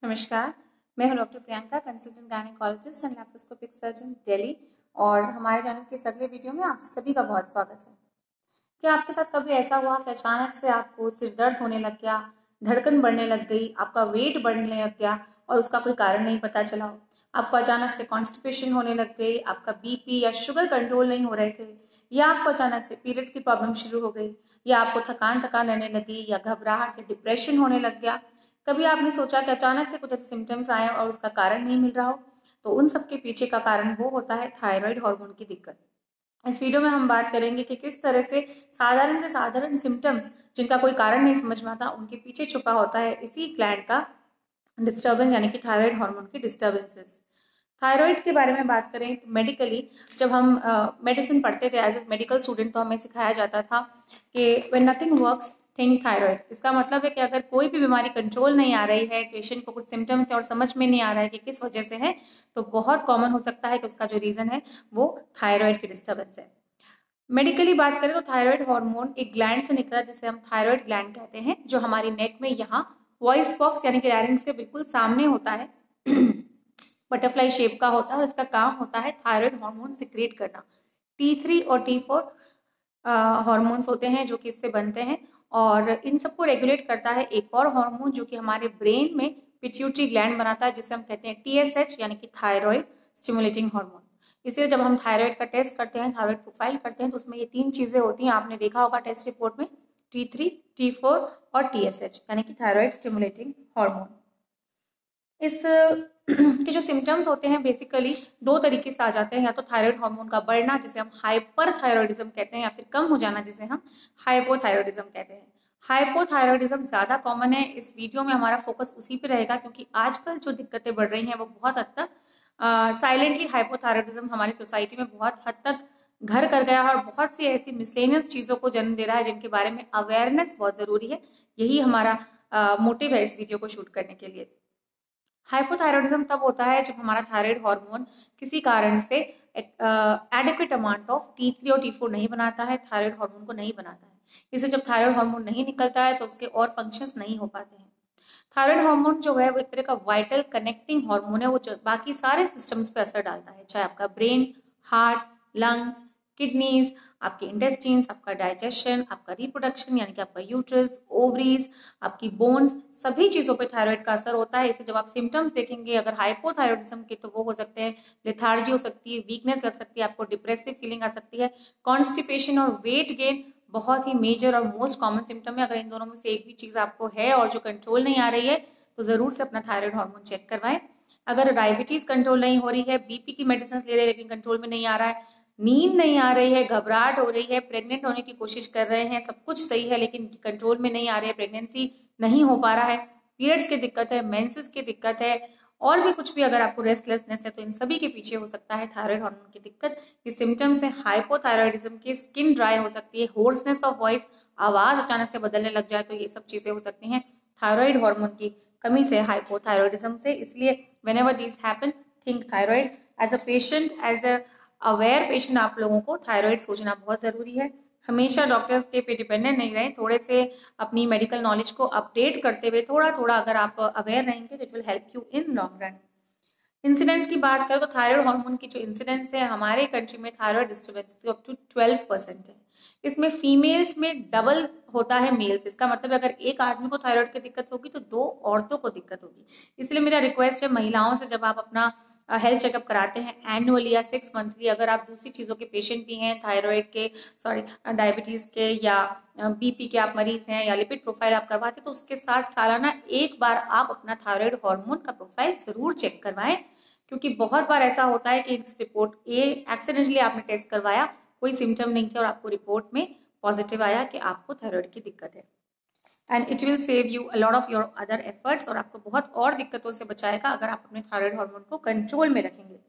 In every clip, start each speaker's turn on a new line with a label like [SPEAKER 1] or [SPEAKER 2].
[SPEAKER 1] नमस्कार, मैं हूं doctor Priyanka, consultant gynaecologist and laparoscopic surgeon Delhi. और हमारे चैनल के इस अगले वीडियो में आप सभी का बहुत स्वागत है। क्या आपके साथ कभी ऐसा हुआ कि अचानक से आपको सिर दर्द होने लग गया, धड़कन बढ़ने लग गई, आपका वेट बढ़ने लग गया और उसका कोई कारण नहीं पता चला हो? आपको अचानक से कॉन्स्टिपेशन होने लग गई, आपका बीपी या शुगर कंट्रोल नहीं हो रहे थे, या आपको अचानक से पीरियड्स की प्रॉब्लम शुरू हो गई, या आपको थकान थकान रहने लगी, या घबराहट या डिप्रेशन होने लग गया? कभी आपने सोचा कि अचानक से कुछ ऐसे सिम्टम्स आए और उसका कारण नहीं मिल रहा हो? तो उन सब के पीछे का कारण वो होता है थायराइड हार्मोन की दिक्कत। इस वीडियो में हम बात करेंगे कि किस तरह से साधारण सिम्टम्स जिनका कोई कारण नहीं समझ में आता, उनके पीछे छुपा होता है इसी ग्लैंड का डिस्टर्बेंस, यानी कि थायराइड हार्मोन की डिस्टर्बेंसेस। थायराइड के बारे में बात करें तो मेडिकली जब हम मेडिसिन पढ़ते थे एज ए मेडिकल स्टूडेंट, तो हमें सिखाया जाता था कि when nothing works think thyroid. इसका मतलब है कि अगर कोई भी बीमारी कंट्रोल नहीं आ रही है, पेशेंट को कुछ सिम्टम्स है और समझ में नहीं आ रहा है कि किस वजह से है, तो बहुत कॉमन हो सकता है कि उसका जो रीजन है वो थायराइड की डिस्टर्बेंस है। मेडिकली बात करें तो थायराइड हार्मोन एक ग्लैंड से निकला जिसे हम थायराइड ग्लैंड कहते हैं, जो हमारी नेक में यहाँ वॉइस बॉक्स यानी कि लैरिंक्स के बिल्कुल सामने होता है। बटरफ्लाई शेप का होता है और इसका काम होता है थायराइड हार्मोन सिक्रिएट करना। T3 और T4 हार्मोन्स होते हैं जो कि इससे बनते हैं, और इन सबको रेगुलेट करता है एक और हार्मोन जो कि हमारे ब्रेन में पिट्यूटरी ग्लैंड बनाता है, जिसे हम कहते हैं TSH यानी कि थायराइड स्टिमुलेटिंग हार्मोन। इसलिए जब हम थायराइड का टेस्ट करते हैं, थायराइड प्रोफाइल करते हैं, तो उसमें ये तीन चीजें होती हैं, आपने देखा होगा टेस्ट रिपोर्ट में, T3, T4 और TSH यानी कि थायराइड स्टिमुलेटिंग हार्मोन। इस के जो सिम्टम्स होते हैं बेसिकली दो तरीके से आ जाते हैं, या तो थायराइड हार्मोन का बढ़ना जिसे हम हाइपरथायरॉयडिज्म कहते हैं, या फिर कम हो जाना जिसे हम हाइपोथायरॉयडिज्म कहते हैं। हाइपोथायरॉयडिज्म ज्यादा कॉमन है। इस वीडियो में हमारा फोकस उसी पे रहेगा क्योंकि आजकल जो दिक्कतें बढ़ रही हैं वो बहुत हद तक साइलेंटली हाइपोथायरॉयडिज्म हमारी सोसाइटी में बहुत हद तक घर कर गया है और बहुत सी ऐसी मिसलेनियस चीजों को जन्म दे रहा है जिनके बारे में अवेयरनेस बहुत जरूरी है। यही हमारा मोटिव है इस वीडियो को शूट करने के लिए। हाइपोथायरॉयडिज्म तब होता है जब हमारा थायराइड हार्मोन किसी कारण से एडिक्वेट अमाउंट ऑफ T3 और T4 नहीं बनाता है, थायराइड हार्मोन को नहीं बनाता है। इससे जब थायराइड हार्मोन नहीं निकलता है तो उसके और फंक्शंस नहीं हो पाते हैं। थायराइड हार्मोन जो है वो एक तरह का वाइटल कनेक्टिंग हार्मोन है, वो बाकी सारे सिस्टम्स पे असर डालता है, चाहे आपका ब्रेन, हार्ट, लंग्स, किडनीज, आपके इंटेस्टाइन्स, आपका डाइजेशन, आपका रिप्रोडक्शन यानी कि आपका यूट्रस, ओवरीज, आपकी बोन्स, सभी चीजों पे थायराइड का असर होता है। इसे जब आप सिम्टम्स देखेंगे अगर हाइपोथायरॉयडिज्म के, तो वो हो सकते हैं लेथार्जी हो सकती है, वीकनेस लग सकती है, आपको डिप्रेसिव फीलिंग आ सकती है, कॉन्स्टिपेशन और वेट गेन बहुत ही मेजर और मोस्ट कॉमन सिम्टम है। अगर इन दोनों में से एक भी चीज आपको है और जो कंट्रोल नहीं आ रही है, तो जरूर से अपना थायराइड हार्मोन चेक करवाएं। अगर डायबिटीज कंट्रोल नहीं हो रही है, बीपी की मेडिसिन ले रहे हैं लेकिन कंट्रोल में नहीं आ रहा है, नींद नहीं आ रही है, घबराहट हो रही है, प्रेग्नेंट होने की कोशिश कर रहे हैं, सब कुछ सही है लेकिन कंट्रोल में नहीं आ रही है, प्रेगनेंसी नहीं हो पा रहा है, पीरियड्स की दिक्कत है, मेंसेस की दिक्कत है, और भी कुछ भी अगर आपको रेस्टलेसनेस है, तो इन सभी के पीछे हो सकता है थायराइड हार्मोन की दिक्कत। ये सिम्टम्स है हाइपोथायरॉयडिज्म के। स्किन ड्राई हो सकती है, होर्सनेस ऑफ वॉइस, आवाज अचानक से बदलने लग जाए, तो ये सब चीजें हो सकती हैं थायराइड हार्मोन की कमी से, हाइपोथायरॉयडिज्म से। इसलिए whenever this happen, think thyroid. As a patient, as a aware patient, आप लोगों को थायराइड सोचना बहुत जरूरी है। हमेशा डॉक्टर्स के पे डिपेंडेंट नहीं रहे, थोड़े से अपनी मेडिकल नॉलेज को अपडेट करते हुए थोड़ा थोड़ा अगर आप अवेयर रहेंगे तो it will help you in long run. Incidence की बात करें तो थायराइड हार्मोन की जो इंसिडेंस है हमारे कंट्री में, थायराइड डिस्टर्बेंस अप टू 12% है। इसमें फीमेल्स में डबल होता है मेल्स। इसका मतलब अगर एक आदमी को थायराइड की दिक्कत होगी तो दो औरतों को दिक्कत होगी। इसलिए मेरा रिक्वेस्ट है महिलाओं से, जब आप अपना हेल्थ चेकअप कराते हैं एनुअली या 6 मंथली, अगर आप दूसरी चीजों के पेशेंट भी हैं, थायराइड के, सॉरी डायबिटीज के, या बीपी के आप मरीज हैं, या लिपिड प्रोफाइल आप करवाते हैं, तो उसके साथ सालाना एक बार आप अपना थायराइड हार्मोन का प्रोफाइल जरूर चेक करवाएं। क्योंकि बहुत बार ऐसा होता है कि इस रिपोर्ट ये एक्सीडेंटली आपने टेस्ट करवाया, कोई सिम्टम नहीं थे और आपको रिपोर्ट में पॉजिटिव आया कि आपको थायराइड की दिक्कत है। And it will save you a lot of your other efforts, और आपको बहुत और दिक्कतों से बचाएगा अगर आप अपने थायराइड हार्मोन को कंट्रोल में रखेंगे।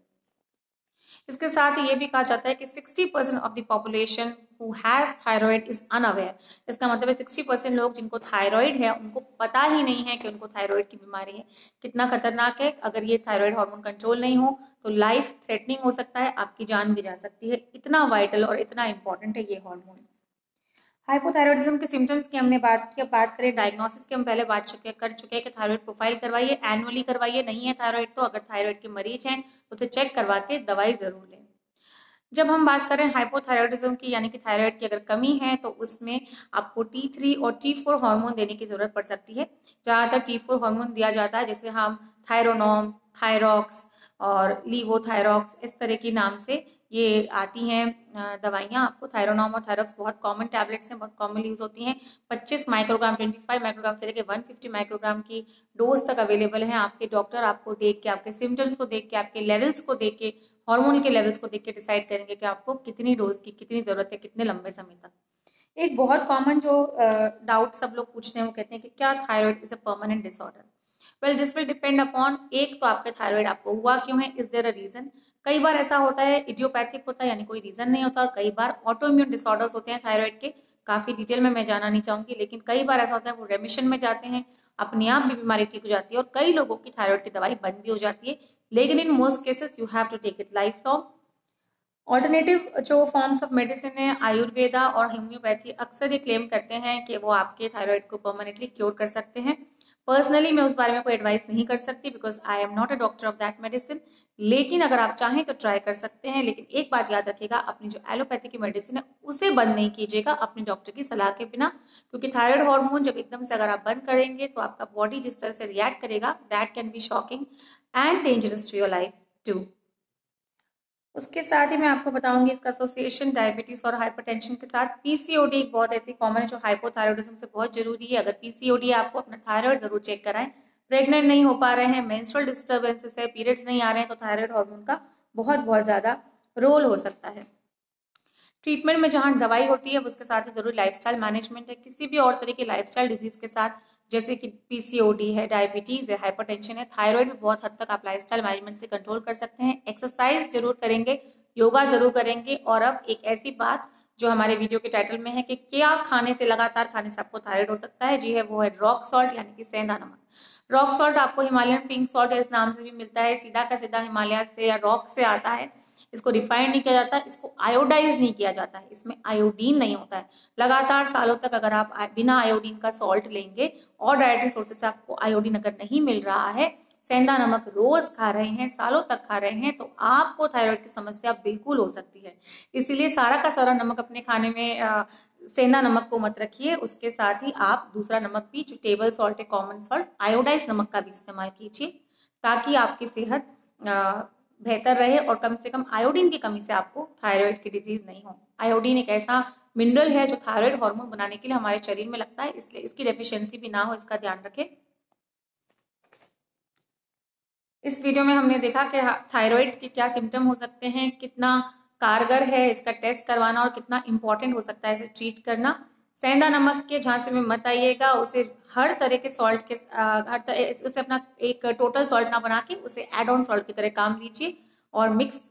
[SPEAKER 1] इसके साथ ही ये भी कहा जाता है कि 60% of the population who has thyroid is unaware. इसका मतलब है 60% लोग जिनको थायराइड है उनको पता ही नहीं है कि उनको थायराइड की बीमारी है। कितना खतरनाक है! अगर ये थायराइड हार्मोन कंट्रोल नहीं हो तो लाइफ थ्रेटनिंग हो सकता है, आपकी जान भी जा सकती है। इतना वाइटल और इतना इंपॉर्टेंट है ये हार्मोन। हाइपोथायरॉयडिज्म के सिम्टम्स की हमने बात की। अब बात करें डायग्नोसिस की, हम पहले कर चुके हैं कि थायराइड प्रोफाइल करवाइए, एनुअली करवाइए। नहीं है थायराइड तो अगर थायराइड के मरीज हैं तो उसे चेक करवा के दवाई जरूर लें। जब हम बात करें हाइपोथायरॉयडिज्म की यानी कि थायराइड की अगर कमी है तो उसमें आपको T3 और T4 हार्मोन देने की जरूरत पड़ सकती है। ज्यादातर T4 हार्मोन दिया जाता है, जैसे हम थायरोनॉम, थायरॉक्स और लीवोथायरॉक्स, इस तरह के नाम से ये आती हैं दवाइयाँ। आपको थायरोनॉम और थायरॉक्स बहुत कॉमन टैबलेट्स हैं, बहुत कॉमन यूज होती हैं। 25 माइक्रोग्राम, 25 माइक्रोग्राम से लेकर 150 माइक्रोग्राम की डोज तक अवेलेबल है। आपके डॉक्टर आपको देख के, आपके सिम्टम्स को देख के, आपके लेवल्स को देख के, हार्मोन के लेवल्स को देख के डिसाइड करेंगे कि आपको कितनी डोज की कितनी जरूरत है, कितने लंबे समय तक। एक बहुत कॉमन जो डाउट सब लोग पूछते हैं वो कहते हैं कि क्या thyroid is a permanent disorder. Well this will depend upon, एक तो आपके थायराइड आपको हुआ क्यों है, इज देयर अ रीजन। कई बार ऐसा होता है इडियोपैथिक होता है यानी कोई रीजन नहीं होता, और कई बार ऑटो इम्यून डिसऑर्डर्स होते हैं थायराइड के। काफी डिटेल में मैं जाना नहीं चाहूंगी, लेकिन कई बार ऐसा होता है वो रेमिशन में जाते हैं, अपने आप भी बीमारी ठीक हो जाती है, और कई लोगों की थायराइड की दवाई बंद भी हो जाती है। लेकिन in most cases you have to take it lifelong. Alternative जो फॉर्म्स ऑफ मेडिसिन है, आयुर्वेदा और होम्योपैथी, अक्सर ये क्लेम करते हैं कि वो आपके थायराइड को परमानेंटली क्योर कर सकते हैं। पर्सनली मैं उस बारे में कोई एडवाइस नहीं कर सकती because I am not a doctor of that medicine, लेकिन अगर आप चाहें तो ट्राई कर सकते हैं। लेकिन एक बात याद रखिएगा, अपनी जो एलोपैथी की मेडिसिन है उसे बंद नहीं कीजिएगा अपने डॉक्टर की सलाह के बिना, क्योंकि थायराइड हार्मोन जब एकदम से अगर आप बंद करेंगे तो आपका बॉडी जिस तरह से रिएक्ट करेगा, that can be shocking and dangerous to your life too. उसके साथ ही मैं आपको बताऊंगी इसका एसोसिएशन डायबिटीज और हाइपरटेंशन के साथ। पीसीओडी एक बहुत ऐसी कॉमन है जो हाइपोथायरॉयडिज्म से बहुत जरूरी है। अगर पीसीओडी है आपको अपना थायराइड जरूर चेक कराएं। प्रेग्नेंट नहीं हो पा रहे हैं, मेंस्ट्रुअल डिस्टर्बेंसेस है, पीरियड्स नहीं आ रहे हैं, तो थायराइड हार्मोन का बहुत बहुत ज्यादा रोल हो सकता है। ट्रीटमेंट में जहां दवाई होती है उसके साथ ही जरूरी लाइफस्टाइल मैनेजमेंट है। किसी भी और तरह की लाइफस्टाइल डिजीज के साथ, जैसे कि पीसीओडी है, डायबिटीज है, हाइपरटेंशन है, थायराइड में बहुत हद तक आप लाइफस्टाइल मैनेजमेंट से कंट्रोल कर सकते हैं। एक्सरसाइज जरूर करेंगे, योगा जरूर करेंगे। और अब एक ऐसी बात जो हमारे वीडियो के टाइटल में है कि क्या खाने से, लगातार खाने से आपको थायराइड हो सकता है, जी है, वो है रॉक सॉल्ट यानी कि सेंधा नमक। रॉक सॉल्ट आपको हिमालयन पिंक सॉल्ट इस नाम से भी मिलता है, सीधा का सीधा हिमालय से या रॉक से आता है। इसको रिफाइंड नहीं किया जाता, इसको आयोडाइज नहीं किया जाता है, इसमें आयोडीन नहीं होता है। लगातार सालों तक अगर आप बिना आयोडीन का सॉल्ट लेंगे और डायरेक्टरी सोर्सेस से आपको आयोडीन अगर नहीं मिल रहा है, सेंधा नमक रोज खा रहे हैं, सालों तक खा रहे हैं, तो आपको थायराइड की समस्या बिल्कुल हो सकती है। इसीलिए सारा का सारा नमक अपने खाने में सेंधा नमक को मत रखिए। उसके साथ ही आप दूसरा नमक भी जो टेबल सॉल्ट है, कॉमन सॉल्ट, आयोडाइज नमक का भी इस्तेमाल कीजिए, ताकि आपकी सेहत बेहतर रहे और कम से कम आयोडीन की कमी से आपको थायराइड की डिजीज नहीं हो। आयोडीन एक ऐसा मिनरल है जो थायराइड हार्मोन बनाने के लिए हमारे शरीर में लगता है, इसलिए इसकी डेफिशिएंसी भी ना हो, इसका ध्यान रखें। इस वीडियो में हमने देखा कि थायराइड के क्या सिम्टम हो सकते हैं, कितना कारगर है इसका टेस्ट करवाना और कितना इंपॉर्टेंट हो सकता है इसे ट्रीट करना। सेंधा नमक के झांसे में मत आइएगा, उसे हर तरह के सॉल्ट के उसे अपना एक टोटल सॉल्ट ना बना के उसे एड ऑन सॉल्ट की तरह काम लीजिए और मिक्स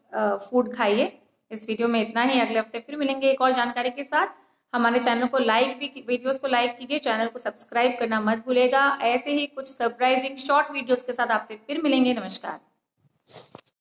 [SPEAKER 1] फूड खाइए। इस वीडियो में इतना ही, अगले हफ्ते फिर मिलेंगे एक और जानकारी के साथ। हमारे चैनल को लाइक भी, वीडियोस को लाइक कीजिए, चैनल को सब्सक्राइब करना मत भूलेगा। ऐसे ही कुछ सरप्राइजिंग शॉर्ट वीडियोस के साथ आपसे फिर मिलेंगे। नमस्कार।